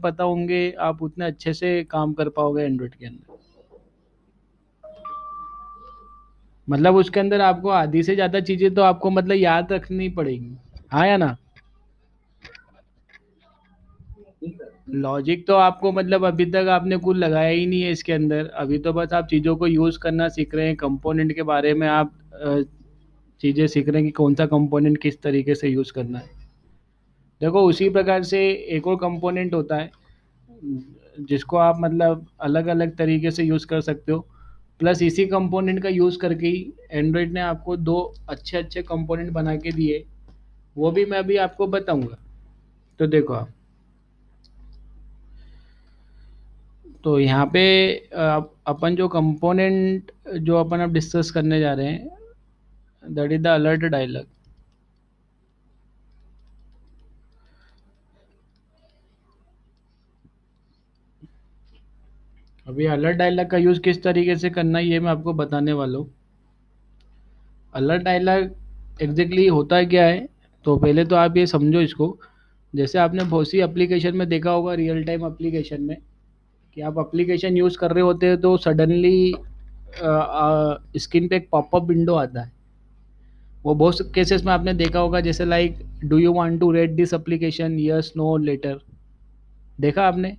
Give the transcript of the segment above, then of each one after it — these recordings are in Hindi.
पता होंगे आप उतने अच्छे से काम कर पाओगे एंड्रॉइड के अंदर। मतलब उसके अंदर आपको आधी से ज़्यादा चीज़ें तो आपको मतलब याद रखनी पड़ेगी, हाँ या ना। लॉजिक तो आपको मतलब अभी तक आपने कुछ लगाया ही नहीं है इसके अंदर, अभी तो बस आप चीज़ों को यूज़ करना सीख रहे हैं, कंपोनेंट के बारे में आप चीज़ें सीख रहे हैं कि कौन सा कंपोनेंट किस तरीके से यूज़ करना है। देखो उसी प्रकार से एक और कंपोनेंट होता है जिसको आप मतलब अलग अलग तरीके से यूज़ कर सकते हो। प्लस इसी कंपोनेंट का यूज़ करके ही एंड्रॉयड ने आपको दो अच्छे अच्छे कंपोनेंट बना के दिए, वो भी मैं अभी आपको बताऊंगा। तो देखो आप, तो यहाँ पे अपन जो कंपोनेंट जो अपन अब डिस्कस करने जा रहे हैं, that is the alert dialog. अभी अलर्ट डायलॉग का यूज़ किस तरीके से करना है ये मैं आपको बताने वाला हूँ। अलर्ट डायलॉग एग्जैक्टली होता क्या है, तो पहले तो आप ये समझो इसको। जैसे आपने बहुत सी एप्लीकेशन में देखा होगा, रियल टाइम एप्लीकेशन में, कि आप एप्लीकेशन यूज़ कर रहे होते हैं तो सडनली स्क्रीन पे एक पॉपअप विंडो आता है। वो बहुत केसेस में आपने देखा होगा, जैसे like do you want to rate this application, yes no later, देखा आपने,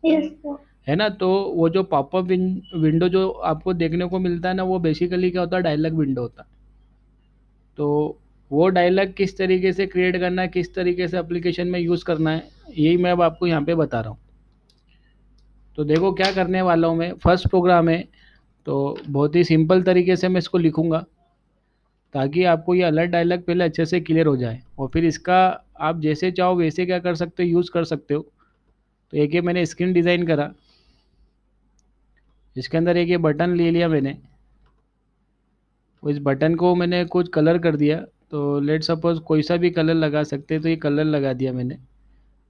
यस सर। है ना। तो वो जो पॉपअप विंडो जो आपको देखने को मिलता है ना, वो बेसिकली क्या होता है, डायलॉग विंडो होता है। तो वो डायलॉग किस तरीके से क्रिएट करना है, किस तरीके से एप्लीकेशन में यूज़ करना है, यही मैं अब आपको यहाँ पे बता रहा हूँ। तो देखो क्या करने वाला हूँ मैं, फर्स्ट प्रोग्राम है, तो बहुत ही सिंपल तरीके से मैं इसको लिखूँगा ताकि आपको ये अलर्ट डायलॉग पहले अच्छे से क्लियर हो जाए, और फिर इसका आप जैसे चाहो वैसे क्या कर सकते हो, यूज़ कर सकते हो। तो एक ये मैंने स्क्रीन डिज़ाइन करा, इसके अंदर एक ये बटन ले लिया मैंने, इस बटन को मैंने कुछ कलर कर दिया। तो लेट सपोज कोई सा भी कलर लगा सकते हैं, तो ये कलर लगा दिया मैंने।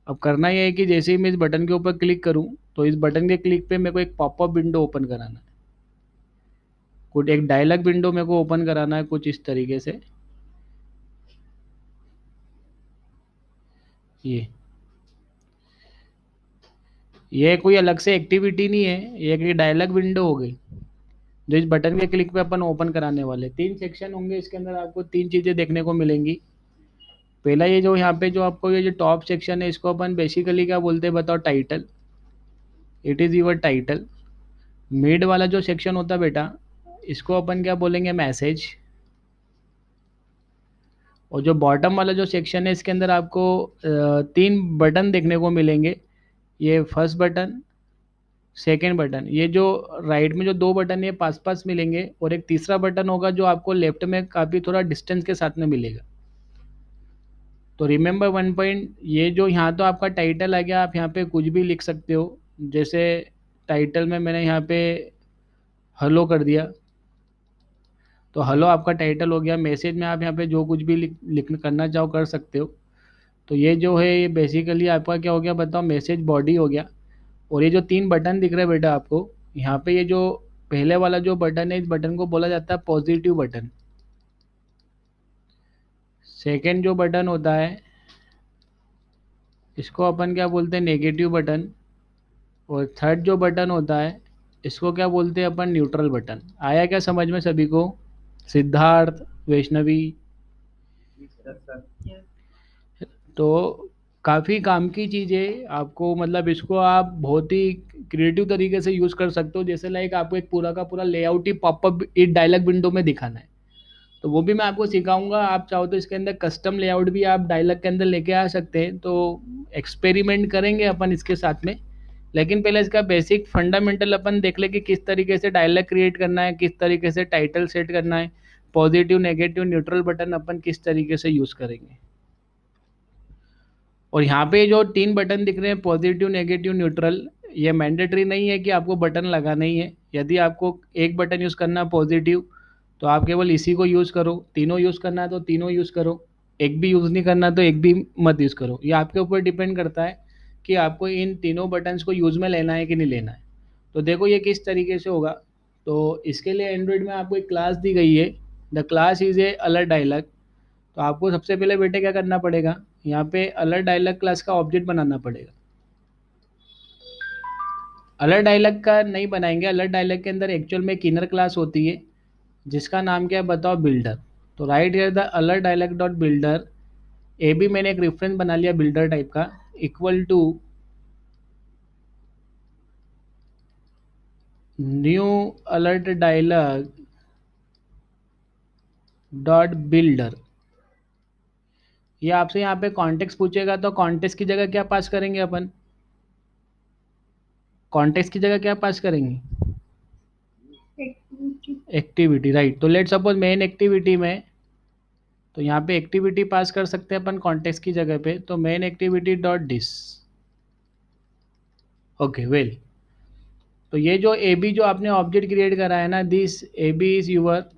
अब करना ये है कि जैसे ही मैं इस बटन के ऊपर क्लिक करूं, तो इस बटन के क्लिक पे मेरे को एक पॉपअप विंडो ओपन कराना है, कुछ एक डायलॉग विंडो मेरे को ओपन कराना है कुछ इस तरीके से। ये कोई अलग से एक्टिविटी नहीं है, ये एक डायलॉग विंडो हो गई जो इस बटन के क्लिक पे अपन ओपन कराने वाले। तीन सेक्शन होंगे इसके अंदर, आपको तीन चीज़ें देखने को मिलेंगी। पहला ये जो यहाँ पे जो आपको ये जो टॉप सेक्शन है, इसको अपन बेसिकली क्या बोलते हैं बताओ, title. It is your title. Mid वाला जो सेक्शन होता है बेटा, इसको अपन क्या बोलेंगे, मैसेज। और जो बॉटम वाला जो सेक्शन है, इसके अंदर आपको तीन बटन देखने को मिलेंगे। ये फर्स्ट बटन, सेकेंड बटन, ये जो राइट में जो दो बटन है पास पास मिलेंगे, और एक तीसरा बटन होगा जो आपको लेफ्ट में काफ़ी थोड़ा डिस्टेंस के साथ में मिलेगा। तो रिमेंबर वन पॉइंट, ये जो यहाँ तो आपका टाइटल आ गया, आप यहाँ पे कुछ भी लिख सकते हो। जैसे टाइटल में मैंने यहाँ पे हेलो कर दिया, तो हेलो आपका टाइटल हो गया। मैसेज में आप यहाँ पे जो कुछ भी लिख करना चाहो कर सकते हो। तो ये जो है ये बेसिकली आपका क्या हो गया बताओ, मैसेज बॉडी हो गया। और ये जो तीन बटन दिख रहे हैं बेटा आपको यहाँ पे, ये जो पहले वाला जो बटन है, इस बटन को बोला जाता है पॉजिटिव बटन। सेकंड जो बटन होता है, इसको अपन क्या बोलते हैं, नेगेटिव बटन। और थर्ड जो बटन होता है, इसको क्या बोलते हैं अपन, न्यूट्रल बटन। आया क्या समझ में सभी को, सिद्धार्थ, वैष्णवी। तो काफ़ी काम की चीज़ है आपको, मतलब इसको आप बहुत ही क्रिएटिव तरीके से यूज़ कर सकते हो। जैसे लाइक आपको एक पूरा का पूरा लेआउट ही पॉपअप एक डायलॉग विंडो में दिखाना है, तो वो भी मैं आपको सिखाऊंगा। आप चाहो तो इसके अंदर कस्टम लेआउट भी आप डायलॉग के अंदर लेके आ सकते हैं। तो एक्सपेरिमेंट करेंगे अपन इसके साथ में, लेकिन पहले इसका बेसिक फंडामेंटल अपन देख ले कि किस तरीके से डायलॉग क्रिएट करना है, किस तरीके से टाइटल सेट करना है, पॉजिटिव नेगेटिव न्यूट्रल बटन अपन किस तरीके से यूज़ करेंगे। और यहाँ पे जो तीन बटन दिख रहे हैं, पॉजिटिव नेगेटिव न्यूट्रल, ये मैंडेटरी नहीं है कि आपको बटन लगाना ही है। यदि आपको एक बटन यूज़ करना है पॉजिटिव, तो आप केवल इसी को यूज़ करो। तीनों यूज़ करना है तो तीनों यूज़ करो, एक भी यूज़ नहीं करना तो एक भी मत यूज़ करो। ये आपके ऊपर डिपेंड करता है कि आपको इन तीनों बटन्स को यूज़ में लेना है कि नहीं लेना है। तो देखो ये किस तरीके से होगा। तो इसके लिए एंड्रॉयड में आपको एक क्लास दी गई है, the class is a alert dialog. तो आपको सबसे पहले बेटे क्या करना पड़ेगा, यहाँ पे अलर्ट डायलॉग क्लास का ऑब्जेक्ट बनाना पड़ेगा। अलर्ट डायलॉग का नहीं बनाएंगे, अलर्ट डायलॉग के अंदर एक्चुअल में एक इनर क्लास होती है जिसका नाम क्या है बताओ, बिल्डर। तो right here the alert dialog dot builder, ए भी मैंने एक रेफरेंस बना लिया बिल्डर टाइप का, equal to new alert dialog dot builder. ये आपसे यहाँ पे कॉन्टेक्स्ट पूछेगा तो कॉन्टेक्स्ट की जगह क्या पास करेंगे अपन, कॉन्टेक्स्ट की जगह क्या पास करेंगे, एक्टिविटी, राइट। तो लेट सपोज मेन एक्टिविटी में, तो यहाँ पे एक्टिविटी पास कर सकते हैं अपन कॉन्टेक्स्ट की जगह पे, तो main activity dot this. Okay well, तो ये जो ए बी जो आपने ऑब्जेक्ट क्रिएट करा है ना, this A B is your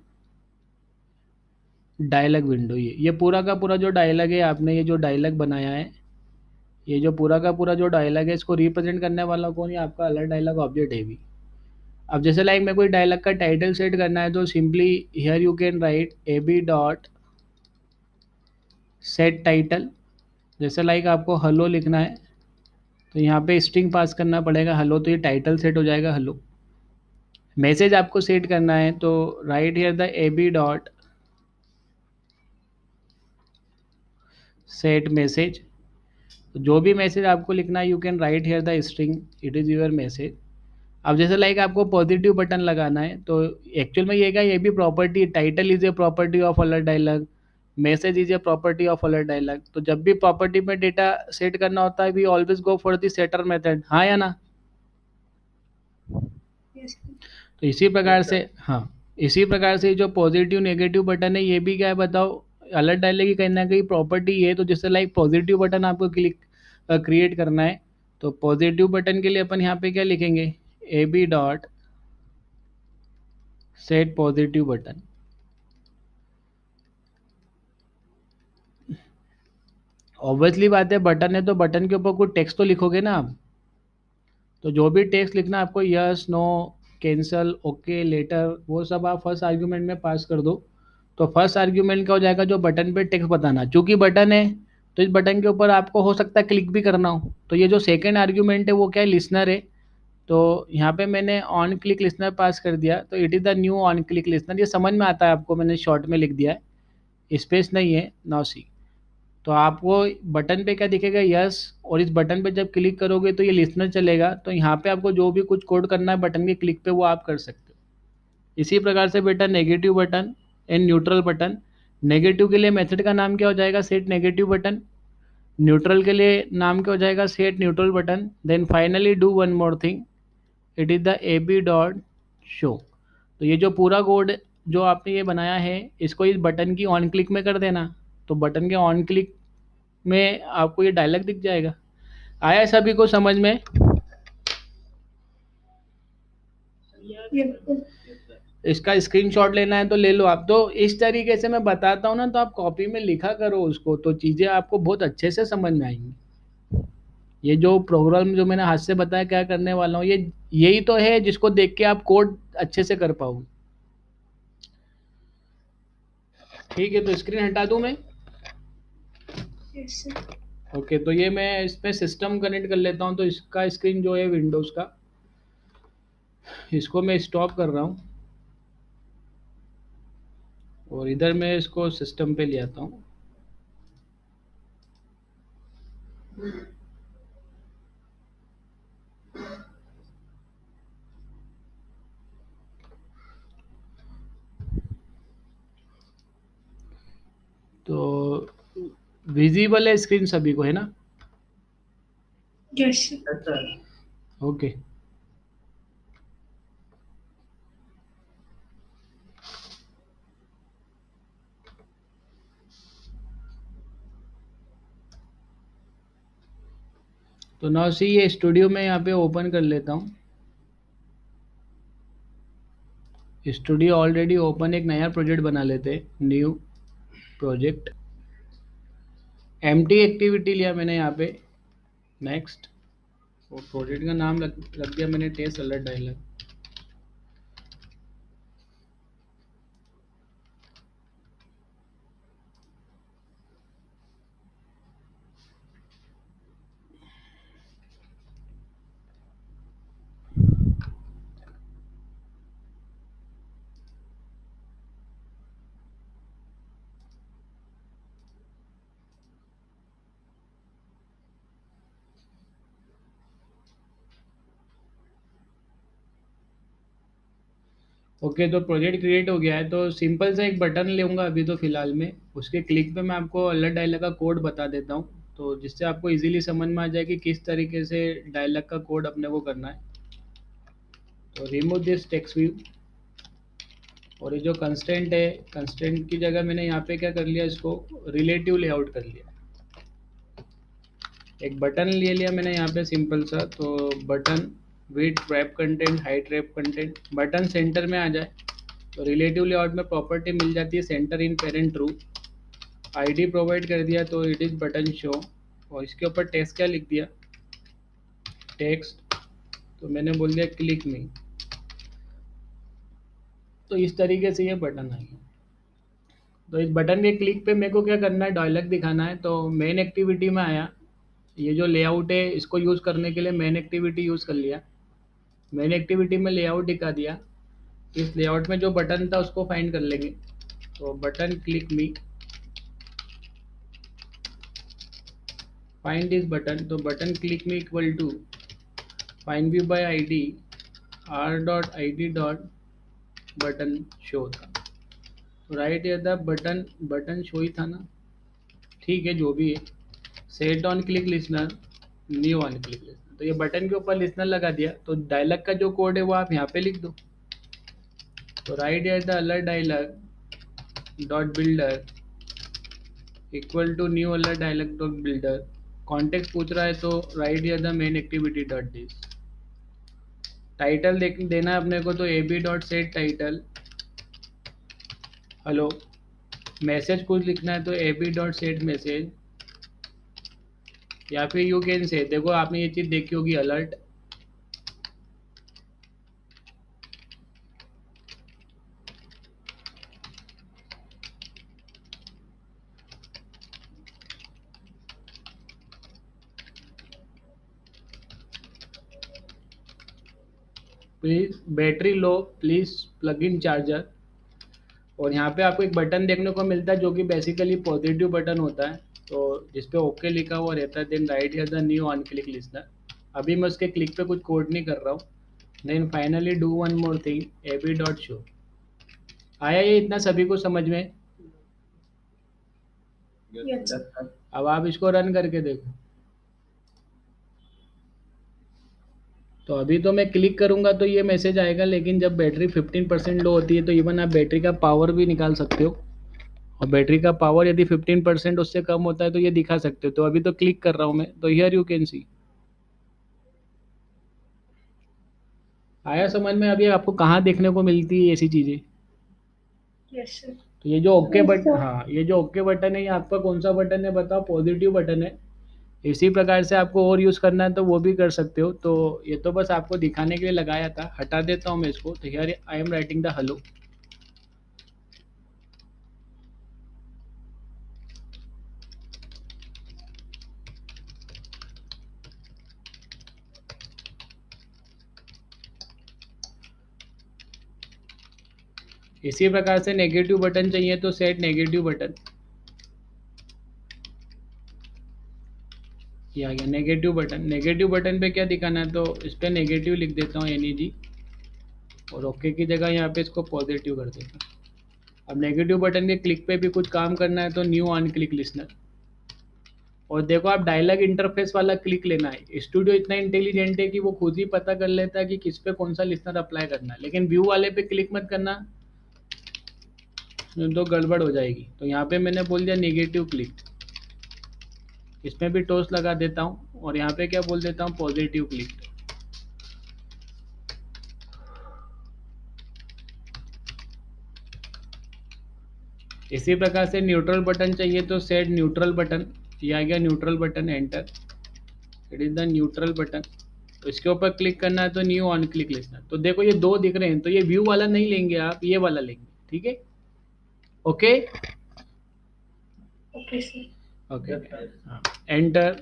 dialog window. ये पूरा का पूरा जो डायलॉग है, आपने ये जो डायलॉग बनाया है, ये जो पूरा का पूरा जो डायलॉग है, इसको रिप्रेजेंट करने वाला कौन है, आपका alert dialog object A B. अब जैसे लाइक मैं कोई डायलॉग का टाइटल सेट करना है तो simply here you can write A B dot set title. जैसे लाइक आपको हलो लिखना है तो यहाँ पे स्ट्रिंग पास करना पड़ेगा हलो, तो ये टाइटल सेट हो जाएगा हलो। मैसेज आपको सेट करना है तो right here the A B dot set message. जो भी मैसेज आपको लिखना है you can write here the string, it is your message. अब जैसे लाइक आपको पॉजिटिव बटन लगाना है तो एक्चुअल में ये क्या, ये भी property, title is a property of alert dialog, message is a property of alert dialog. तो जब भी प्रॉपर्टी में डेटा सेट करना होता है we always go for the setter method, हाँ या ना। तो इसी प्रकार से, हाँ, इसी प्रकार से जो पॉजिटिव नेगेटिव बटन है ये भी क्या है बताओ, अलर्ट डायलॉग की कहीं ना कहीं प्रॉपर्टी है। तो जैसे लाइक पॉजिटिव बटन आपको क्लिक क्रिएट करना है तो पॉजिटिव बटन के लिए अपन यहाँ पे क्या लिखेंगे, A B dot set positive button. Obviously बात है, बटन है तो बटन के ऊपर कुछ टेक्स्ट तो लिखोगे ना आप। तो जो भी टेक्स्ट लिखना है आपको, yes no cancel okay later, वो सब आप फर्स्ट आर्ग्यूमेंट में पास कर दो। तो फर्स्ट आर्ग्यूमेंट क्या हो जाएगा, जो बटन पे टेक्स्ट बताना, चूंकि बटन है तो इस बटन के ऊपर आपको हो सकता है क्लिक भी करना हो। तो ये जो सेकेंड आर्ग्यूमेंट है वो क्या है, लिसनर है। तो यहाँ पे मैंने ऑन क्लिक लिसनर पास कर दिया, तो it is the new on click listener. ये समझ में आता है आपको, मैंने शॉर्ट में लिख दिया है, स्पेस नहीं है, नाउ सी। तो आपको बटन पे क्या दिखेगा, यस, और इस बटन पे जब क्लिक करोगे तो ये लिसनर चलेगा। तो यहाँ पे आपको जो भी कुछ कोड करना है बटन के क्लिक पे वो आप कर सकते हो। इसी प्रकार से बेटा negative button and neutral button. Negative के लिए मेथड का नाम क्या हो जाएगा, सेट नेगेटिव बटन। न्यूट्रल के लिए नाम क्या हो जाएगा, set neutral button. Then finally do one more thing, it is the A B dot show. तो ये जो पूरा कोड जो आपने ये बनाया है इसको इस बटन की ऑन क्लिक में कर देना, तो बटन के ऑन क्लिक में आपको ये डायलॉग दिख जाएगा। आया सभी को समझ में। इसका स्क्रीनशॉट लेना है तो ले लो आप। तो इस तरीके से मैं बताता हूँ ना, तो आप कॉपी में लिखा करो उसको, तो चीज़ें आपको बहुत अच्छे से समझ में आएंगी। ये जो प्रोग्राम जो मैंने हाथ से बताया क्या करने वाला हूँ, ये यही तो है जिसको देख के आप कोड अच्छे से कर पाओगे। ठीक है, तो स्क्रीन हटा दूँ मैं। ओके, तो ये मैं इस पे सिस्टम कनेक्ट कर लेता हूँ। तो इसका स्क्रीन जो है विंडोज़ का, इसको मैं स्टॉप कर रहा हूँ और इधर मैं इसको सिस्टम पे ले आता हूँ। तो विजिबल है स्क्रीन सभी को, है ना। यस ओके, तो नाउ सी, ये स्टूडियो में यहाँ पे ओपन कर लेता हूँ। स्टूडियो ऑलरेडी ओपन, एक नया प्रोजेक्ट बना लेते हैं, न्यू प्रोजेक्ट। एम्प्टी एक्टिविटी लिया मैंने यहाँ पे, नेक्स्ट। और प्रोजेक्ट का नाम लग दिया मैंने टेस्ट अलर्ट डायलॉग। ओके, तो प्रोजेक्ट क्रिएट हो गया है। तो सिंपल सा एक बटन लूँगा अभी तो फ़िलहाल में, उसके क्लिक पे मैं आपको अलर्ट डायलॉग का कोड बता देता हूँ, तो जिससे आपको इजीली समझ में आ जाए कि किस तरीके से डायलॉग का कोड अपने को करना है। तो रिमूव दिस टेक्स्ट व्यू, और ये जो कंस्टेंट है, कंस्टेंट की जगह मैंने यहाँ पे क्या कर लिया, इसको रिलेटिव लेआउट कर लिया। एक बटन ले लिया मैंने यहाँ पे सिंपल सा, तो button width wrap content, height wrap content, button centre में आ जाए। तो रिलेटिव लेआउट में प्रॉपर्टी मिल जाती है सेंटर इन पेरेंट ट्रू, आईडी प्रोवाइड कर दिया तो इट इज़ बटन शो, और इसके ऊपर टेक्स्ट क्या लिख दिया, टेक्स्ट, तो मैंने बोल दिया क्लिक मी। तो इस तरीके से ये बटन आएगा। तो इस बटन के क्लिक पे मेरे को क्या करना है, डायलॉग दिखाना है। तो मेन एक्टिविटी में आया, ये जो लेआउट है इसको यूज़ करने के लिए मेन एक्टिविटी यूज़ कर लिया। मेन एक्टिविटी में लेआउट दिखा दिया। इस लेआउट में जो बटन था उसको फाइंड कर लेंगे। तो button click me, find this button, तो button click me equal to find view by ID R dot I D dot button show था। तो राइट ये था बटन, बटन शो ही था ना, ठीक है जो भी है। Set on click listener, new on click listener, तो ये बटन के ऊपर लिसनर लगा दिया। तो डायलॉग का जो कोड है वो आप यहाँ पे लिख दो। तो write at the alert dialog dot builder equal to new alert dialog dot builder, context पूछ रहा है तो राइट या the main activity dot this. Title देना है अपने को, तो A B dot set title hello. Message कुछ लिखना है तो A B dot set message, या फिर यू कैन से, देखो आपने ये चीज़ देखी होगी alert, please battery low, please plug in charger. और यहाँ पे आपको एक बटन देखने को मिलता है जो कि बेसिकली पॉजिटिव बटन होता है, तो जिसपे ओके लिखा हुआ रहता है। Then write here the new on click listener. अभी मैं उसके क्लिक पे कुछ कोड नहीं कर रहा हूँ। Then finally do one more thing, A B dot show. आया ये इतना सभी को समझ में? yes. अब आप इसको रन करके देखो। तो अभी तो मैं क्लिक करूंगा तो ये मैसेज आएगा, लेकिन जब बैटरी 15% लो होती है तो इवन आप बैटरी का पावर भी निकाल सकते हो। और बैटरी का पावर यदि 15% उससे कम होता है तो ये दिखा सकते हो। तो अभी तो क्लिक कर रहा हूँ मैं, तो हियर यू कैन सी। आया समझ में? अभी आपको कहाँ देखने को मिलती है ऐसी चीज़ें? Yes sir. तो ये जो ओके बटन, हाँ ये जो ओके बटन है ये आपका कौन सा बटन है बताओ? पॉजिटिव बटन है। इसी प्रकार से आपको और यूज़ करना है तो वो भी कर सकते हो। तो ये तो बस आपको दिखाने के लिए लगाया था, हटा देता हूँ मैं इसको। तो here I am writing the hello. इसी प्रकार से नेगेटिव बटन चाहिए तो सेट नेगेटिव बटन, ये आ गया नेगेटिव बटन। नेगेटिव बटन पे क्या दिखाना है, तो इस पर नेगेटिव लिख देता हूँ NEG, और ओके की जगह यहाँ पे इसको पॉजिटिव कर देता हूँ। अब नेगेटिव बटन के क्लिक पे भी कुछ काम करना है तो न्यू ऑन क्लिक लिसनर। और देखो आप डायलॉग इंटरफेस वाला क्लिक लेना है। स्टूडियो इतना इंटेलिजेंट है कि वो खुद ही पता कर लेता है कि किस पे कौन सा लिसनर अप्लाई करना है, लेकिन व्यू वाले पे क्लिक मत करना, तो गड़बड़ हो जाएगी। तो यहाँ पे मैंने बोल दिया नेगेटिव क्लिक, इसमें भी टोस्ट लगा देता हूँ, और यहाँ पे क्या बोल देता हूँ, पॉजिटिव क्लिक। इसी प्रकार से न्यूट्रल बटन चाहिए तो सेट न्यूट्रल बटन, ये आ गया neutral button, enter. It is the neutral button. तो इसके ऊपर क्लिक करना है तो न्यू ऑन क्लिक लिसनर। तो देखो ये दो दिख रहे हैं, तो ये व्यू वाला नहीं लेंगे आप, ये वाला लेंगे, ठीक है? ओके ओके सर, ओके हाँ, एंटर।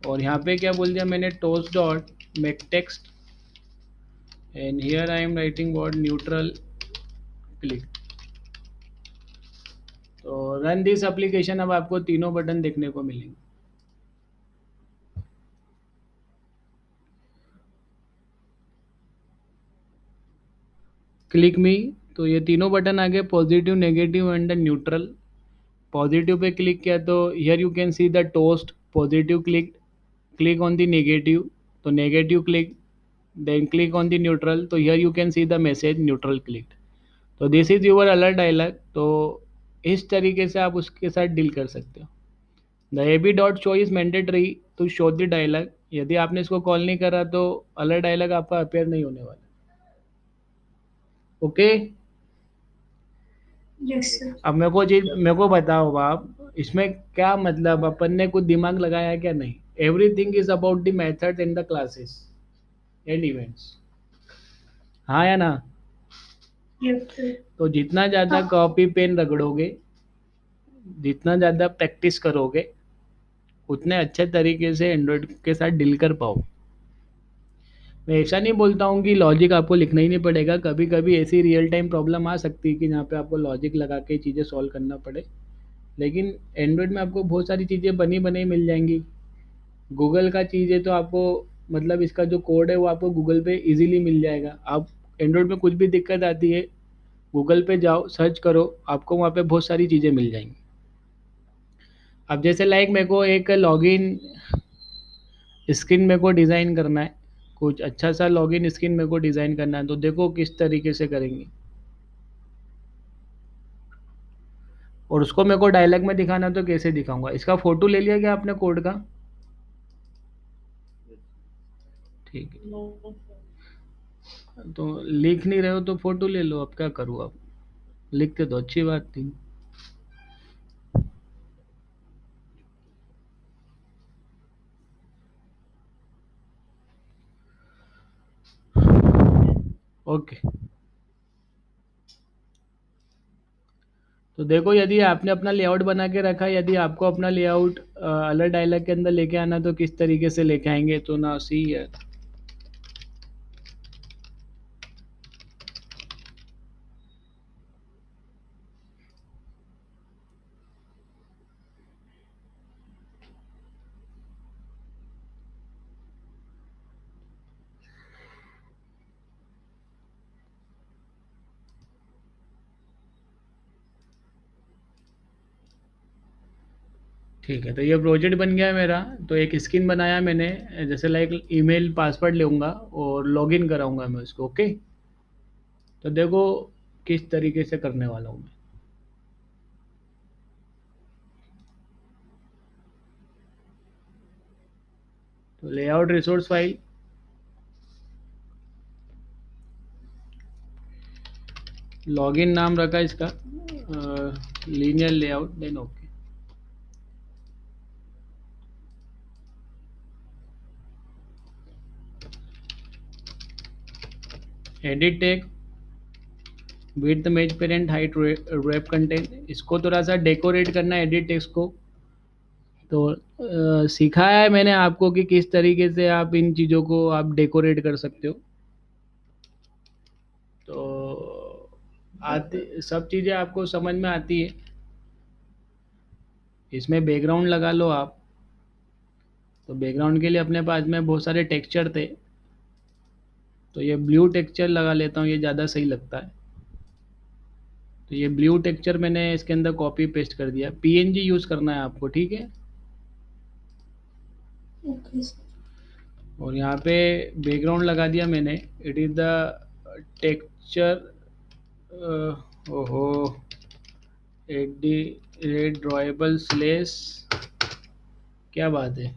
और यहाँ पे क्या बोल दिया मैंने, toast dot make text, and here I am writing word neutral click. तो रन दिस एप्लीकेशन। अब आपको तीनों बटन देखने को मिलेंगे। क्लिक मी, तो ये तीनों बटन आ गए, positive, negative and neutral. Positive पे क्लिक किया तो here you can see the toast, positive click, click on the negative, तो negative click, then click on the neutral, तो here you can see the message neutral click. तो this is your alert dialog. तो इस तरीके से आप उसके साथ डील कर सकते हो। The AB dot show is mandatory to show the dialog. यदि आपने इसको कॉल नहीं करा तो अलर्ट डायलॉग आपका अपेयर नहीं होने वाला। ओके। Yes sir. अब मेरे को बताओ आप, इसमें क्या मतलब अपन ने कुछ दिमाग लगाया है क्या? नहीं, everything is about the method in the classes and events. हाँ या ना? Yes sir. तो जितना ज़्यादा हाँ। कॉपी पेन रगड़ोगे, जितना ज़्यादा प्रैक्टिस करोगे, उतने अच्छे तरीके से एंड्रॉयड के साथ डील कर पाओ। मैं ऐसा नहीं बोलता हूँ कि लॉजिक आपको लिखना ही नहीं पड़ेगा, कभी कभी ऐसी रियल टाइम प्रॉब्लम आ सकती है कि जहाँ पे आपको लॉजिक लगा के चीज़ें सॉल्व करना पड़े। लेकिन एंड्रॉयड में आपको बहुत सारी चीज़ें बनी बनाई मिल जाएंगी। गूगल का चीज़ है तो आपको, मतलब इसका जो कोड है वो आपको गूगल पे इजीली मिल जाएगा। आप एंड्रॉयड में कुछ भी दिक्कत आती है, गूगल पे जाओ, सर्च करो, आपको वहाँ पे बहुत सारी चीज़ें मिल जाएंगी। अब जैसे लाइक मेरे को एक लॉगिन स्क्रीन मेरे को डिज़ाइन करना है, कुछ अच्छा सा लॉगिन स्क्रीन मेरे को डिज़ाइन करना है, तो देखो किस तरीके से करेंगे। और उसको मेरे को डायलॉग में दिखाना है तो कैसे दिखाऊंगा? इसका फ़ोटो ले लिया क्या आपने कोड का? ठीक है। नो। तो लिख नहीं रहे हो तो फ़ोटो ले लो, अब क्या करूँ? अब लिखते तो अच्छी बात थी। ओके। तो देखो, यदि आपने अपना लेआउट बना के रखा है, यदि आपको अपना लेआउट अलग डायलॉग के अंदर लेके आना, तो किस तरीके से लेके आएंगे? तो ना सी है। ठीक है, तो ये प्रोजेक्ट बन गया है मेरा। तो एक स्क्रीन बनाया मैंने, जैसे लाइक ईमेल पासवर्ड लूँगा और लॉगिन कराऊंगा मैं उसको। ओके। तो देखो किस तरीके से करने वाला हूँ मैं। तो लेआउट रिसोर्स फाइल, लॉगिन नाम रखा इसका linear layout, then okay. Edit text, width, match parent, height, wrap content, इसको थोड़ा सा डेकोरेट करना है एडिट टेक्स्ट को। तो सिखाया है मैंने आपको कि किस तरीके से आप इन चीज़ों को आप डेकोरेट कर सकते हो। तो आती सब चीज़ें आपको समझ में आती है। इसमें बैकग्राउंड लगा लो आप। तो बैकग्राउंड के लिए अपने पास में बहुत सारे टेक्सचर थे, तो ये ब्लू टेक्सचर लगा लेता हूँ, ये ज़्यादा सही लगता है। तो ये ब्लू टेक्सचर मैंने इसके अंदर कॉपी पेस्ट कर दिया। पीएनजी यूज़ करना है आपको, ठीक है। Okay sir. और यहाँ पे बैकग्राउंड लगा दिया मैंने, इट इज़ द टेक्सचर, ओहो, एडी रेड ड्रॉएबल स्लेस, क्या बात है,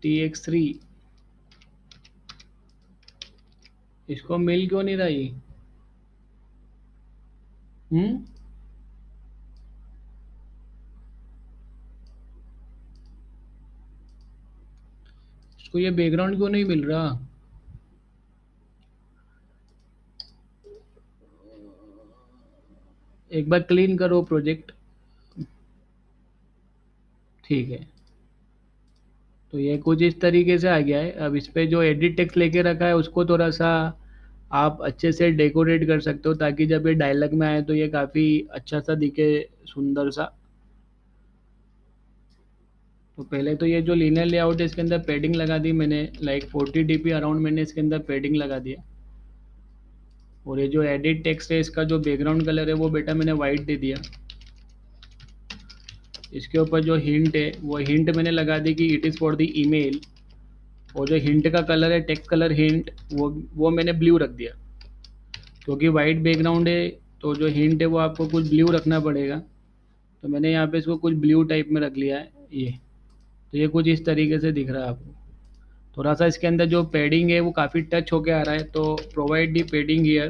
TX3। इसको मिल क्यों नहीं रहा ये? हम्म। इसको ये बैकग्राउंड क्यों नहीं मिल रहा? एक बार क्लीन करो प्रोजेक्ट। ठीक है। तो ये कुछ इस तरीके से आ गया है। अब इस पे जो एडिट टेक्स्ट लेके रखा है उसको थोड़ा सा आप अच्छे से डेकोरेट कर सकते हो, ताकि जब ये डायलॉग में आए तो ये काफ़ी अच्छा सा दिखे, सुंदर सा। तो पहले तो ये जो लीनियर लेआउट है इसके अंदर पेडिंग लगा दी मैंने, लाइक 40 dp अराउंड मैंने इसके अंदर पेडिंग लगा दिया। और ये जो एडिट टेक्स्ट है इसका जो बैकग्राउंड कलर है वो बेटा मैंने वाइट दे दिया। इसके ऊपर जो हिंट है वो हिंट मैंने लगा दी कि it is for the email. और जो हिंट का कलर है टेक्स्ट कलर हिंट वो मैंने ब्लू रख दिया, क्योंकि वाइट बैकग्राउंड है तो जो हिंट है वो आपको कुछ ब्लू रखना पड़ेगा। तो मैंने यहाँ पे इसको कुछ ब्लू टाइप में रख लिया है ये। तो ये कुछ इस तरीके से दिख रहा है आपको। थोड़ा सा इसके अंदर जो पैडिंग है वो काफ़ी टच होके आ रहा है, तो प्रोवाइड दी पैडिंग हियर।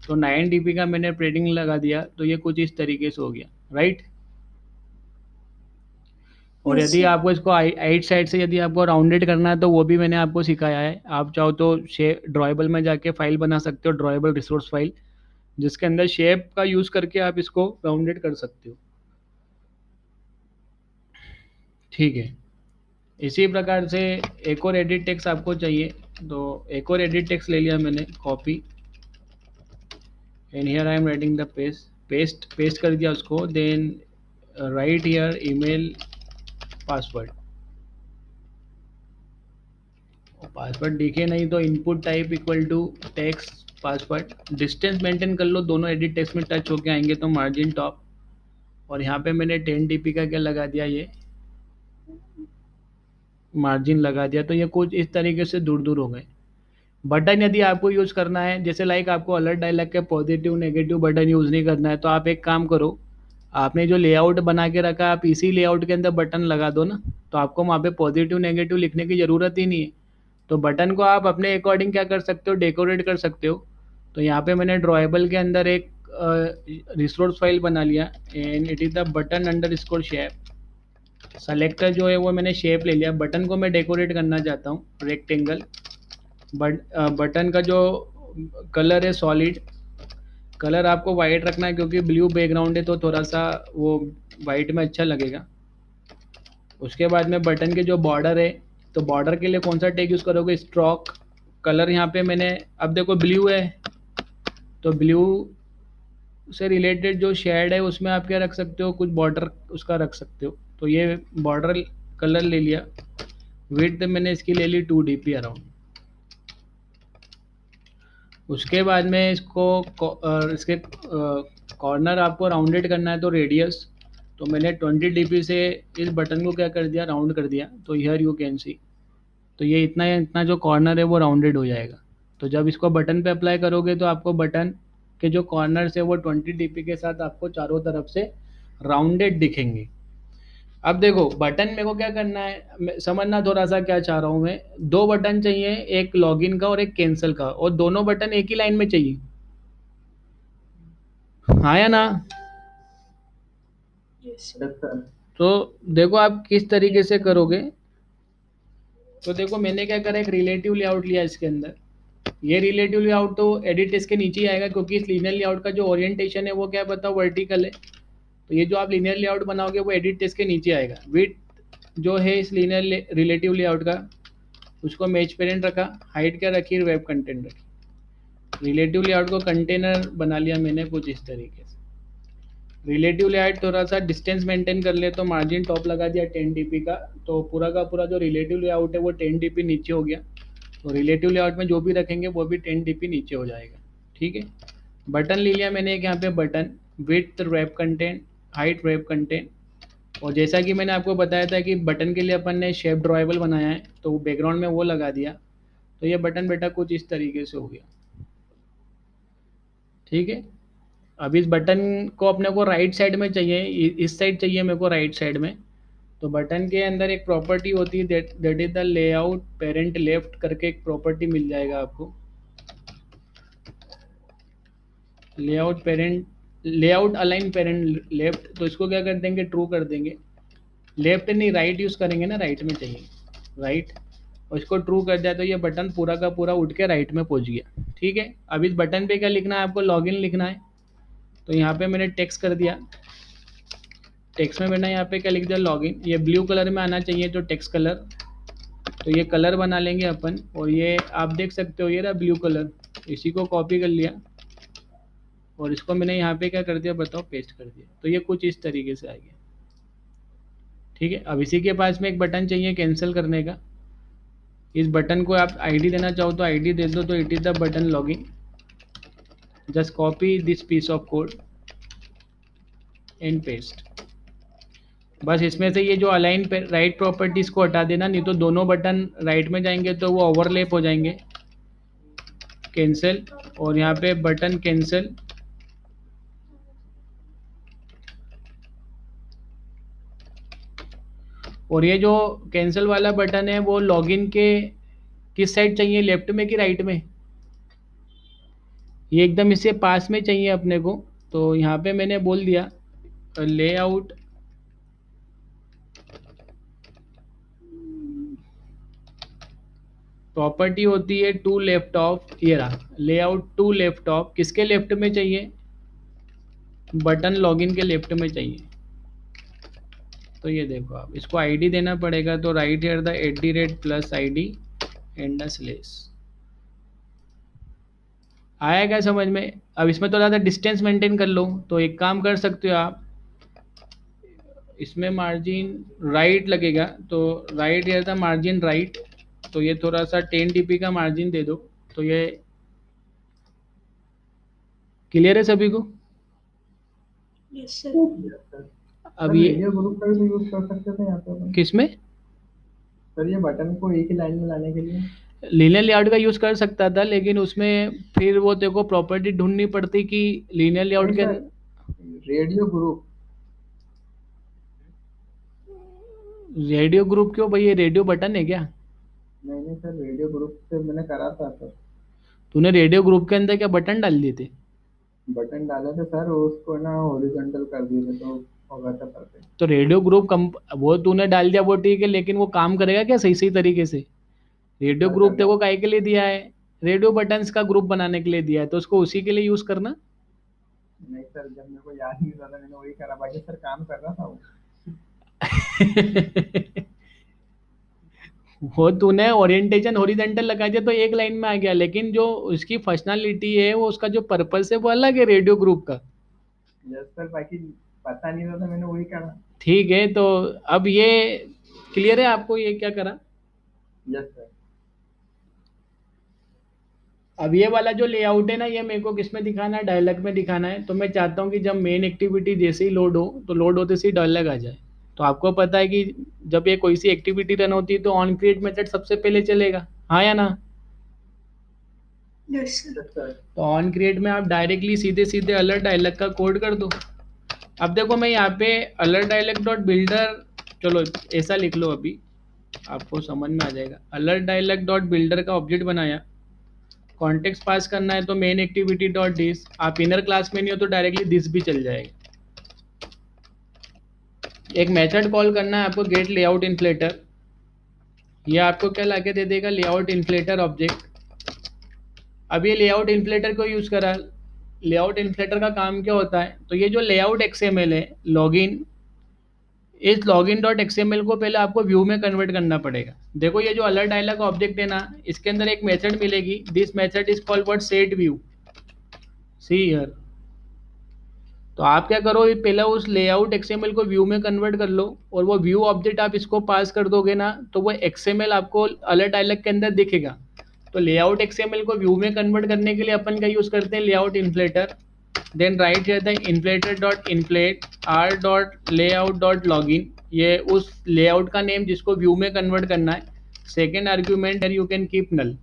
तो 9 dp का मैंने पैडिंग लगा दिया, तो ये कुछ इस तरीके से हो गया, राइट। और Yes, यदि sir. आपको इसको आइट साइड से यदि आपको राउंडेड करना है तो वो भी मैंने आपको सिखाया है। आप चाहो तो शेप ड्रॉएबल में जाके फाइल बना सकते हो, ड्रॉएबल रिसोर्स फाइल, जिसके अंदर शेप का यूज़ करके आप इसको राउंडेड कर सकते हो। ठीक है। इसी प्रकार से एक और एडिट टेक्स्ट आपको चाहिए, तो एक और एडिट टेक्स्ट ले लिया मैंने, copy, and here I am writing the paste कर दिया उसको। Then write here email password. Password दिखे नहीं तो input type equal to text password. Distance maintain कर लो, दोनों एडिट टेक्स्ट में टच होके आएंगे तो मार्जिन टॉप। और यहाँ पे मैंने 10 dp का क्या लगा दिया, ये मार्जिन लगा दिया। तो ये कुछ इस तरीके से दूर दूर हो गए। बटन यदि आपको यूज़ करना है, जैसे लाइक आपको अलर्ट डायलॉग के पॉजिटिव नेगेटिव बटन यूज़ नहीं करना है, तो आप एक काम करो, आपने जो लेआउट बना के रखा आप इसी लेआउट के अंदर बटन लगा दो ना, तो आपको वहाँ पे पॉजिटिव नेगेटिव लिखने की ज़रूरत ही नहीं है। तो बटन को आप अपने अकॉर्डिंग क्या कर सकते हो, डेकोरेट कर सकते हो। तो यहाँ पे मैंने ड्रॉएबल के अंदर एक रिसोर्स फाइल बना लिया, and it is the button under score shape. Selector जो है वो मैंने शेप ले लिया। बटन को मैं डेकोरेट करना चाहता हूँ रेक्टेंगल। बटन का जो कलर है सॉलिड कलर आपको वाइट रखना है, क्योंकि ब्लू बैकग्राउंड है तो थोड़ा सा वो वाइट में अच्छा लगेगा। उसके बाद में बटन के जो बॉर्डर है, तो बॉर्डर के लिए कौन सा टैग यूज़ करोगे, स्ट्रोक कलर। यहाँ पे मैंने, अब देखो ब्लू है तो ब्लू से रिलेटेड जो शेड है उसमें आप क्या रख सकते हो, कुछ बॉर्डर उसका रख सकते हो। तो ये बॉर्डर कलर ले लिया। विड्थ मैंने इसकी ले ली 2 dp अराउंड। उसके बाद में इसको इसके कॉर्नर आपको राउंडेड करना है, तो रेडियस, तो मैंने 20 dp से इस बटन को क्या कर दिया, राउंड कर दिया। तो हियर यू कैन सी, तो ये इतना इतना जो कॉर्नर है वो राउंडेड हो जाएगा। तो जब इसको बटन पे अप्लाई करोगे तो आपको बटन के जो कॉर्नर्स है वो 20 dp के साथ आपको चारों तरफ से राउंडेड दिखेंगे। अब देखो बटन मेरे को क्या करना है, समझना थोड़ा सा क्या चाह रहा हूँ मैं। दो बटन चाहिए, एक लॉगिन का और एक कैंसिल का, और दोनों बटन एक ही लाइन में चाहिए, हाँ या ना। Yes, sir. तो देखो आप किस तरीके से करोगे। तो देखो मैंने क्या करा, एक रिलेटिव लेआउट लिया इसके अंदर। ये रिलेटिव लेआउट तो एडिट टेक्स्ट के नीचे ही आएगा, क्योंकि इस लीनियर लेआउट का जो ओरिएंटेशन है वो क्या बताओ, वर्टिकल है। तो ये जो आप लीनियर लेआउट बनाओगे वो एडिट टेक्स्ट के नीचे आएगा। विड्थ जो है इस लीनियर रिलेटिव लेआउट का, उसको मैच पेरेंट रखा। हाइट क्या रखी, वेब कंटेंट रखी। रिलेटिव लेआउट को कंटेनर बना लिया मैंने कुछ इस तरीके से। रिलेटिव लेआउट थोड़ा सा डिस्टेंस मेंटेन कर ले, तो मार्जिन टॉप लगा दिया 10 dp का। तो पूरा का पूरा जो रिलेटिव लेआउट है वो 10 dp नीचे हो गया। तो रिलेटिव लेआउट में जो भी रखेंगे वो भी 10 dp नीचे हो जाएगा, ठीक है। बटन ले लिया मैंने एक यहाँ पे button, width wrap content, height wrap content. और जैसा कि मैंने आपको बताया था कि बटन के लिए अपन ने शेप ड्रॉएबल बनाया है, तो बैकग्राउंड में वो लगा दिया। तो ये बटन बेटा कुछ इस तरीके से हो गया, ठीक है। अब इस बटन को अपने को राइट साइड में चाहिए, इस साइड चाहिए मेरे को राइट साइड में। तो बटन के अंदर एक प्रॉपर्टी होती है, that is the layout parent left करके एक प्रॉपर्टी मिल जाएगा आपको। Layout parent, layout align parent left, तो इसको क्या कर देंगे, ट्रू कर देंगे। लेफ्ट नहीं राइट यूज़ करेंगे ना, राइट में चाहिए, राइट। और इसको ट्रू कर दिया तो ये बटन पूरा का पूरा उठ के राइट में पहुंच गया, ठीक है। अब इस बटन पे क्या लिखना है आपको, लॉगिन लिखना है। तो यहाँ पे मैंने टेक्स्ट कर दिया। टेक्स्ट में मैंने यहाँ पे क्या लिख दिया, लॉगिन। ये ब्लू कलर में आना चाहिए तो टेक्स्ट कलर। तो ये कलर बना लेंगे अपन, और ये आप देख सकते हो ये रहा ब्लू कलर। इसी को कॉपी कर लिया और इसको मैंने यहाँ पे क्या कर दिया बताओ, पेस्ट कर दिया। तो ये कुछ इस तरीके से आ गया, ठीक है, अब इसी के पास में एक बटन चाहिए कैंसिल करने का। इस बटन को आप आईडी देना चाहो तो आईडी दे दो, तो it is the button login. Just copy this piece of code and paste. बस इसमें से ये जो अलाइन राइट प्रॉपर्टीज को हटा देना, नहीं तो दोनों बटन राइट में जाएंगे तो वो ओवरलैप हो जाएंगे। कैंसिल, और यहाँ पे बटन कैंसिल। और ये जो कैंसिल वाला बटन है वो लॉगिन के किस साइड चाहिए, लेफ्ट में कि राइट में? ये एकदम इससे पास में चाहिए अपने को। तो यहाँ पे मैंने बोल दिया लेआउट प्रॉपर्टी होती है टू लेफ्ट ऑफ, ये रहा लेआउट टू लेफ्ट ऑफ। किसके लेफ्ट में चाहिए? बटन लॉगिन के लेफ्ट में चाहिए। तो ये देखो, आप इसको आईडी देना पड़ेगा, तो right here the @ plus ID and the slash. आया क्या समझ में? अब इसमें तो ज़्यादा डिस्टेंस मेंटेन कर लो, तो एक काम कर सकते हो आप, इसमें मार्जिन राइट लगेगा, तो right here the margin right. तो ये थोड़ा सा 10 dp का मार्जिन दे दो। तो ये क्लियर है सभी को? Yes sir. Yes sir. अब सर ये वीडियो ग्रुप का भी तो यूज कर सकते थे यहाँ पे अपन। किस में? सर ये बटन को एक ही लाइन में लाने के लिए। लीनियर लेआउट का यूज़ कर सकता था, लेकिन उसमें फिर वो तेरे को प्रॉपर्टी ढूंढनी पड़ती कि लीनियर लेआउट नहीं के। Sir, radio group. Radio group क्यों भाई, ये रेडियो बटन है क्या? नहीं नहीं सर, रेडियो ग्रुप से मैंने करा था सर। तूने रेडियो ग्रुप के अंदर क्या बटन डाल दिए थे? बटन डाले थे सर, उसको ना हॉरिजॉन्टल कर दिए थे तो होगा था परफेक्ट। तो रेडियो ग्रुप कम, वो तूने डाल दिया वो ठीक है, लेकिन वो काम करेगा क्या सही सही तरीके से? रेडियो सर ग्रुप करना। देखो काहे के लिए दिया है? रेडियो बटन्स का ग्रुप बनाने के लिए दिया है, तो उसको उसी के लिए यूज करना। नहीं सर, जब मेरे को याद नहीं था मैंने वही करा, बाकी सर काम कर रहा था वो। वो तूने ओरिएंटेशन हॉरिजॉन्टल लगा दिया तो एक लाइन में आ गया, लेकिन जो उसकी फंक्शनलिटी है, वो उसका जो पर्पस है वो अलग है रेडियो ग्रुप का। यस सर, बाकी पता नहीं था तो मैंने वही करा। ठीक है, तो अब ये क्लियर है आपको ये क्या करा? Yes sir. अब ये वाला जो लेआउट है ना, ये मेरे को किस में दिखाना है? डायलॉग में दिखाना है। तो मैं चाहता हूँ कि जब मेन एक्टिविटी जैसे ही लोड हो, तो लोड होते से ही डायलॉग आ जाए। तो आपको पता है कि जब ये कोई सी एक्टिविटी रन होती है तो ऑन क्रिएट मेथड सबसे पहले चलेगा, हाँ या ना? Yes sir. Yes sir. तो ऑन क्रिएट में आप डायरेक्टली सीधे सीधे अलर्ट डायलॉग का कोड कर दो। अब देखो मैं यहाँ पे अलर्ट डायलॉग डॉट बिल्डर, चलो ऐसा लिख लो, अभी आपको समझ में आ जाएगा। अलर्ट डायलॉग डॉट बिल्डर का ऑब्जेक्ट बनाया, कॉन्टेक्स्ट पास करना है तो मेन एक्टिविटी डॉट दिस। आप इनर क्लास में नहीं हो तो डायरेक्टली दिस भी चल जाएगा। एक मेथड कॉल करना है आपको, गेट लेआउट इन्फ्लेटर। ये आपको क्या लाके दे देगा? Layout inflator object. अब ये लेआउट इन्फ्लेटर को यूज करा। लेआउट इन्फ्लेटर का काम क्या होता है? तो ये जो लेआउट एक्सएमएल है लॉगिन, इस लॉगिन डॉट एक्सएमएल को पहले आपको व्यू में कन्वर्ट करना पड़ेगा। देखो ये जो अलर्ट डायलॉग ऑब्जेक्ट है ना, इसके अंदर एक मेथड मिलेगी, this method is called what? Set view. See here. तो आप क्या करो, ये पहले उस लेआउट एक्सएमएल को व्यू में कन्वर्ट कर लो, और वो व्यू ऑब्जेक्ट आप इसको पास कर दोगे ना, तो वो एक्सएमएल आपको अलर्ट डायलॉग के अंदर दिखेगा। तो लेआउट एक्सएमएल को व्यू में कन्वर्ट करने के लिए अपन का यूज करते हैं layout inflater. Then write here the inflater dot inflate R dot layout dot login. ये उस लेआउट का नेम जिसको व्यू में कन्वर्ट करना है। Second argument you can keep null.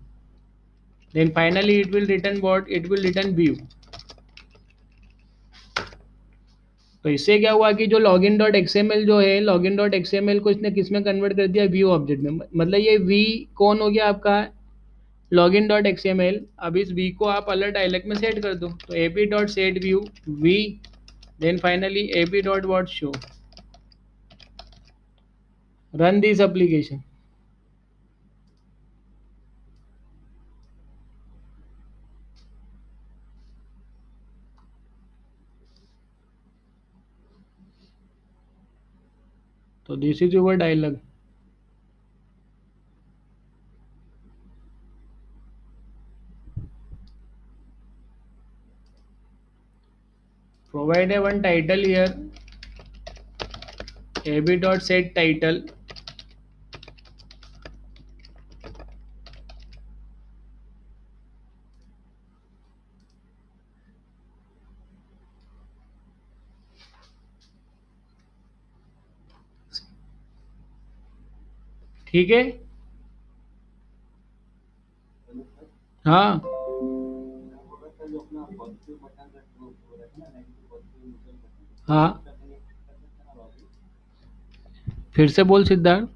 Then finally it will return what? It will return view. तो इससे क्या हुआ कि जो लॉगिन डॉट एक्सएमएल जो है, लॉगिन डॉट एक्सएमएल को इसने किस में कन्वर्ट कर दिया? व्यू ऑब्जेक्ट में। मतलब ये वी कौन हो गया आपका? Login dot XML. अब इस वी को आप अलर्ट डायलॉग में सेट कर दो, तो AP dot set view V. Then finally AP dot what? Show. Run this application. तो this is your dialog. Provide a one title here. ab dot set title, ठीक है। हाँ हाँ, फिर से बोल सिद्धार्थ।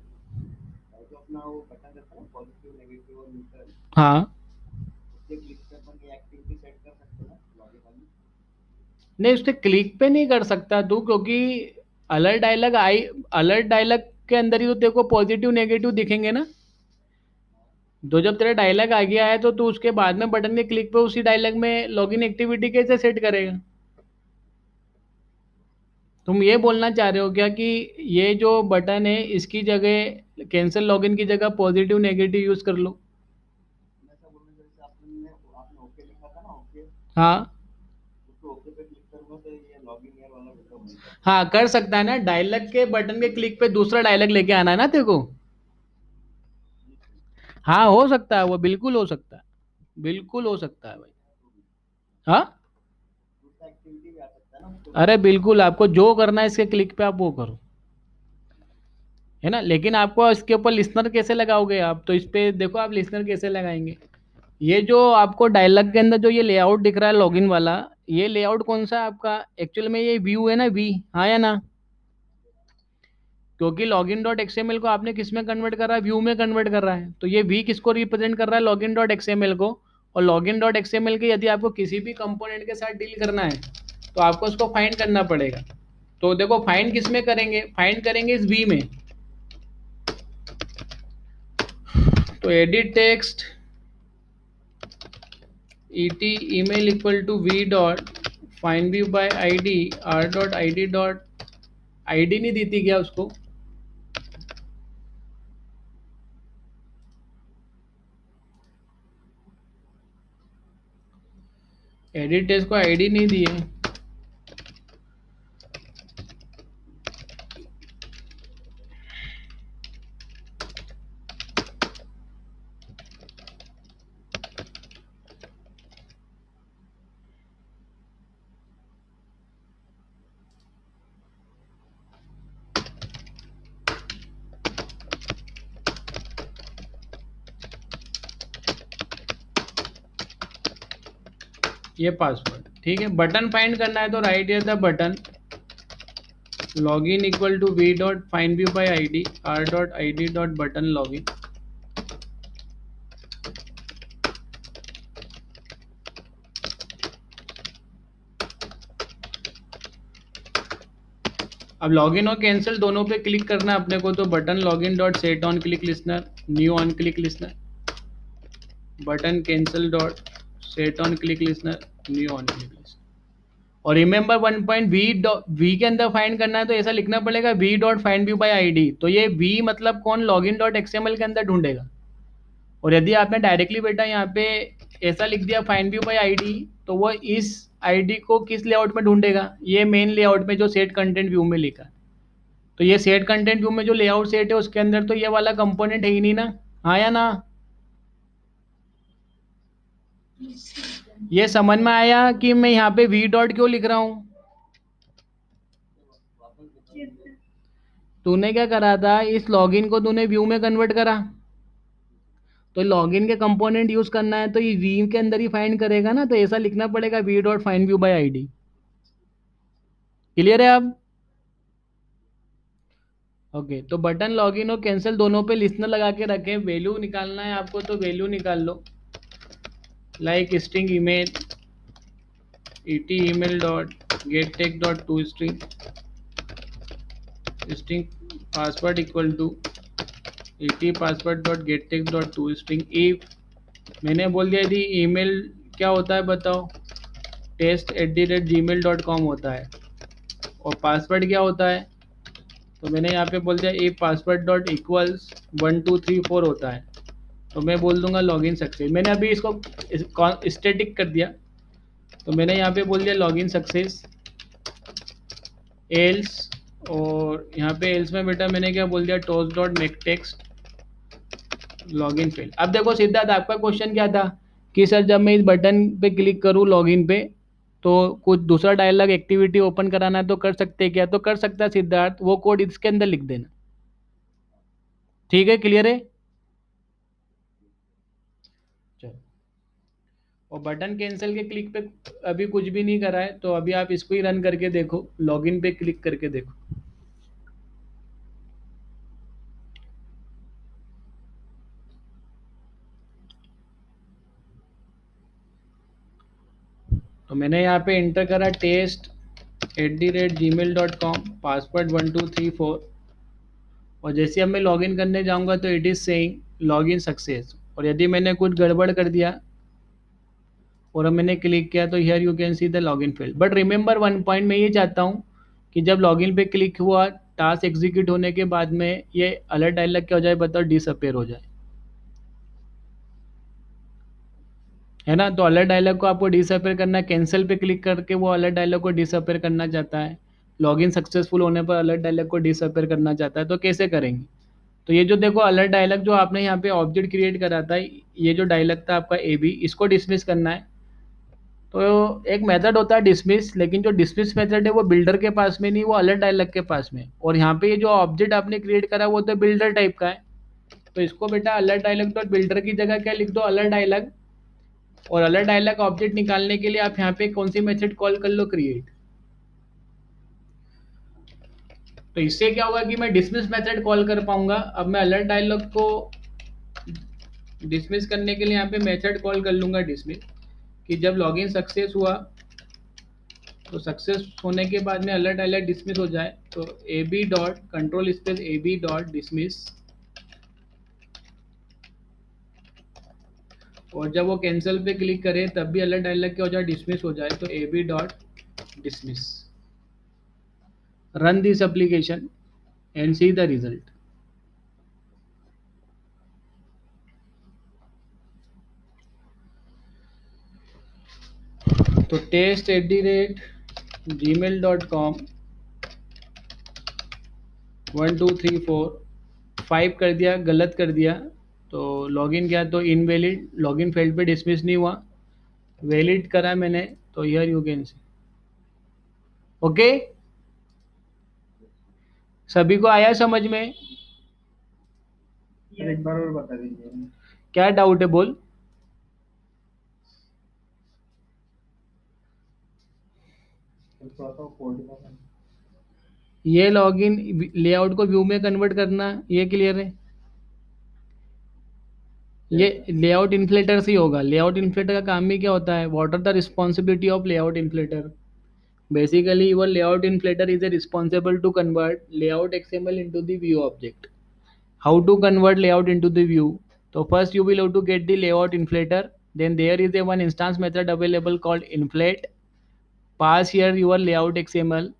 हाँ, नहीं उस पर क्लिक पे नहीं कर सकता तू, क्योंकि अलर्ट डायलॉग के अंदर ही तो तेरे को पॉजिटिव नेगेटिव दिखेंगे ना। तो जब तेरा डायलॉग आ गया है तो तू उसके बाद में बटन के क्लिक पे उसी डायलॉग में लॉगिन एक्टिविटी कैसे सेट करेगा? तुम ये बोलना चाह रहे हो क्या कि ये जो बटन है इसकी जगह कैंसिल लॉगिन की जगह पॉजिटिव नेगेटिव यूज कर लो? हाँ हाँ, कर सकता है ना, डायलॉग के बटन के क्लिक पे दूसरा डायलॉग लेके आना है ना तेरे को। हाँ हो सकता है, वो बिल्कुल हो सकता है, बिल्कुल हो सकता है भाई। हाँ, अरे बिल्कुल, आपको जो करना है इसके क्लिक पे आप वो करो, है ना। लेकिन आपको इसके ऊपर लिसनर कैसे लगाओगे आप? तो इस पे देखो आप लिसनर कैसे लगाएंगे। ये जो आपको डायलॉग के अंदर जो ये लेआउट दिख रहा है लॉगिन वाला, ये लेआउट कौन सा है आपका? एक्चुअल में ये व्यू है ना, वी, हाँ या ना? क्योंकि लॉगिन डॉट एक्सएमएल को आपने किस में कन्वर्ट कर रहा है? व्यू में कन्वर्ट कर रहा है, तो ये वी किसको रिप्रेजेंट कर रहा है? लॉगिन डॉट एक्सएमएल को। और लॉगिन डॉट एक्सएमएल के यदि आपको किसी भी कंपोनेंट के साथ डील करना है तो आपको उसको फाइंड करना पड़ेगा। तो देखो फाइंड किस में करेंगे? फाइंड करेंगे इस वी में। तो edit text et email equal to v dot find view by id r dot id dot id नहीं दी थी क्या उसको? एडिट टेक्स्ट को id नहीं दी है। ये पासवर्ड ठीक है। बटन फाइंड करना है तो right here the button login equal to V dot find view by id r dot id dot button login. अब लॉगिन और कैंसिल दोनों पे क्लिक करना है अपने को, तो button login dot set on click listener new on click listener, button cancel dot set on click listener new on click listener. और रिमेंबर वन पॉइंट वी के अंदर फाइंड करना है तो ऐसा लिखना पड़ेगा we dot find view by ID. तो ये वी मतलब कौन? लॉगिन डॉट एक्सएमएल के अंदर ढूंढेगा। और यदि आपने डायरेक्टली बेटा यहाँ पे ऐसा लिख दिया फाइंड व्यू बाय आईडी, तो वो इस आईडी को किस लेआउट में ढूंढेगा? ये मेन लेआउट में जो सेट कंटेंट व्यू में लिखा है। तो ये सेट कंटेंट व्यू में जो लेआउट सेट है उसके अंदर तो ये वाला कंपोनेंट है ही नहीं ना, हाँ या ना? ये समझ में आया कि मैं यहाँ पे वी डॉट क्यों लिख रहा हूँ? तूने क्या करा था, इस लॉगिन को तूने व्यू में कन्वर्ट करा, तो लॉगिन के कंपोनेंट यूज करना है तो ये वी के अंदर ही फाइंड करेगा ना, तो ऐसा लिखना पड़ेगा we dot find view by ID. Clear है अब? ओके, तो बटन लॉगिन और कैंसिल दोनों पे लिसनर लगा के रखें। वैल्यू निकालना है आपको तो वैल्यू निकाल लो, like string image et email dot get text dot to string string password equal to et password dot get text dot to string. If मैंने बोल दिया यदि ईमेल क्या होता है बताओ? test@gmail.com होता है। और पासवर्ड क्या होता है? तो मैंने यहाँ पे बोल दिया ए पासवर्ड डॉट इक्वल्स 1234 होता है। तो मैं बोल दूंगा लॉगिन सक्सेस। मैंने अभी इसको स्टैटिक कर दिया, तो मैंने यहाँ पे बोल दिया लॉगिन सक्सेस एल्स और यहाँ पे एल्स में बेटा मैंने क्या बोल दिया, toast dot make text login fail. अब देखो सिद्धार्थ, आपका क्वेश्चन क्या था कि सर जब मैं इस बटन पे क्लिक करूँ लॉगिन पे तो कुछ दूसरा डायलॉग एक्टिविटी ओपन कराना है तो कर सकते हैं क्या? तो कर सकता है सिद्धार्थ, वो कोड इसके अंदर लिख देना। ठीक है, क्लियर है? चलो, और बटन कैंसिल के क्लिक पे अभी कुछ भी नहीं करा है, तो अभी आप इसको ही रन करके देखो, लॉगिन पे क्लिक करके देखो। तो मैंने यहाँ पे इंटर करा test@gmail.com, पासवर्ड 1234, और जैसे अब मैं लॉगिन करने जाऊँगा तो it is saying login success. और यदि मैंने कुछ गड़बड़ कर दिया और अब मैंने क्लिक किया तो here you can see the login failed. But remember one point मैं ये चाहता हूँ कि जब लॉगिन पे क्लिक हुआ, टास्क एग्जीक्यूट होने के बाद में ये अलर्ट डायलॉग क्या हो जाए बताओ? डिसअपेयर हो जाए, है ना? तो अलर्ट डायलॉग को आपको डिसअपेयर करना है, कैंसिल पे क्लिक करके वो अलर्ट डायलॉग को डिसअपेयर करना चाहता है, लॉगिन सक्सेसफुल होने पर अलर्ट डायलॉग को डिसअपेयर करना चाहता है, तो कैसे करेंगे? तो ये जो देखो अलर्ट डायलॉग जो आपने यहाँ पे ऑब्जेक्ट क्रिएट करा था, ये जो डायलॉग था आपका ए बी, इसको डिसमिस करना है। तो एक मेथड होता है डिसमिस, लेकिन जो डिसमिस मेथड है वो बिल्डर के पास में नहीं, वो अलर्ट डायलॉग के पास में। और यहाँ पे ये जो ऑब्जेक्ट आपने क्रिएट करा वो तो बिल्डर टाइप का है, तो इसको बेटा अलर्ट डायलॉग डॉट बिल्डर की जगह क्या लिख दो? Alert dialog. और अलर्ट डायलॉग ऑब्जेक्ट निकालने के लिए आप यहाँ पे कौन सी मेथड कॉल कर लो? क्रिएट। तो इससे क्या होगा कि मैं डिसमिस मेथड कॉल कर पाऊंगा। अब मैं अलर्ट डायलॉग को डिसमिस करने के लिए यहाँ पे मेथड कॉल कर लूंगा डिसमिस, कि जब लॉगिन सक्सेस हुआ तो सक्सेस होने के बाद में अलर्ट डायलॉग डिसमिस हो जाए, तो A B dot control space A B dot dismiss, और जब वो कैंसिल पे क्लिक करे तब भी अलर्ट डायलॉग क्या हो जाए? डिसमिस हो जाए, तो A B dot dismiss. Run this application and see the result. तो test@gmail.com 1234 5 कर दिया, गलत कर दिया, तो लॉगिन किया तो इनवैलिड, लॉगिन फेल्ड पे डिसमिस नहीं हुआ, वैलिड करा मैंने तो here you can C. Okay, सभी को आया समझ में? सर एक बार और बता दीजिए। क्या डाउट है बोल। थोड़ा सा कोड का। ये लॉगिन लेआउट को व्यू में कन्वर्ट करना, ये क्लियर है? ये लेआउट इन्फ्लेटर से ही होगा। लेआउट इन्फ्लेटर का काम ही क्या होता है? What are the responsibility of layout inflater? Basically, your layout inflator is responsible to convert layout XML into the view object. How to convert layout into the view? So first you will have to get the layout inflator. Then there is a one instance method available called inflate. Pass here your layout XML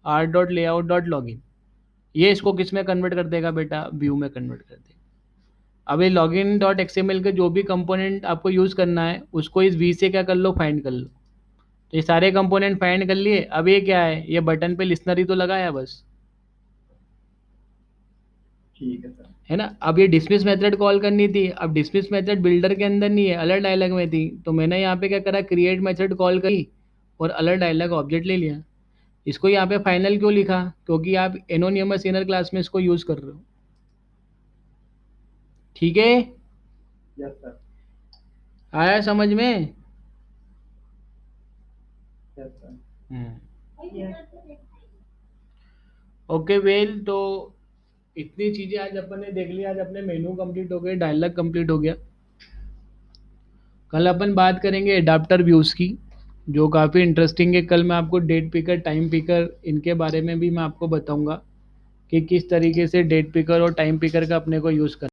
r.layout.login. ये इसको किस में कन्वर्ट कर देगा बेटा? व्यू में कन्वर्ट कर देगा। अब ये लॉगिन डॉट एक्सएमएल के जो भी कंपोनेंट आपको यूज़ करना है उसको इस वी से क्या कर लो? फाइंड कर लो। तो ये सारे कंपोनेंट फाइंड कर लिए। अब ये क्या है? ये बटन पे लिसनर ही तो लगाया बस, ठीक है सर। है ना? अब ये डिसमिस मेथड कॉल करनी थी। अब डिसमिस मेथड बिल्डर के अंदर नहीं है, अलर्ट डायलॉग में थी, तो मैंने यहाँ पे क्या करा? क्रिएट मेथड कॉल करी और अलर्ट डायलॉग ऑब्जेक्ट ले लिया। इसको यहाँ पे फाइनल क्यों लिखा? क्योंकि आप एनोनिमस इनर क्लास में इसको यूज़ कर रहे हो। ठीक है, यस सर। आया समझ में? Yes sir. ओके वेल, तो इतनी चीज़ें आज अपन ने देख ली। आज अपने मेनू कंप्लीट हो गए, डायलॉग कंप्लीट हो गया। कल अपन बात करेंगे एडाप्टर व्यूज़ की, जो काफ़ी इंटरेस्टिंग है। कल मैं आपको डेट पिकर, टाइम पिकर, इनके बारे में भी मैं आपको बताऊंगा कि किस तरीके से डेट पिकर और टाइम पिकर का अपने को यूज़ करना।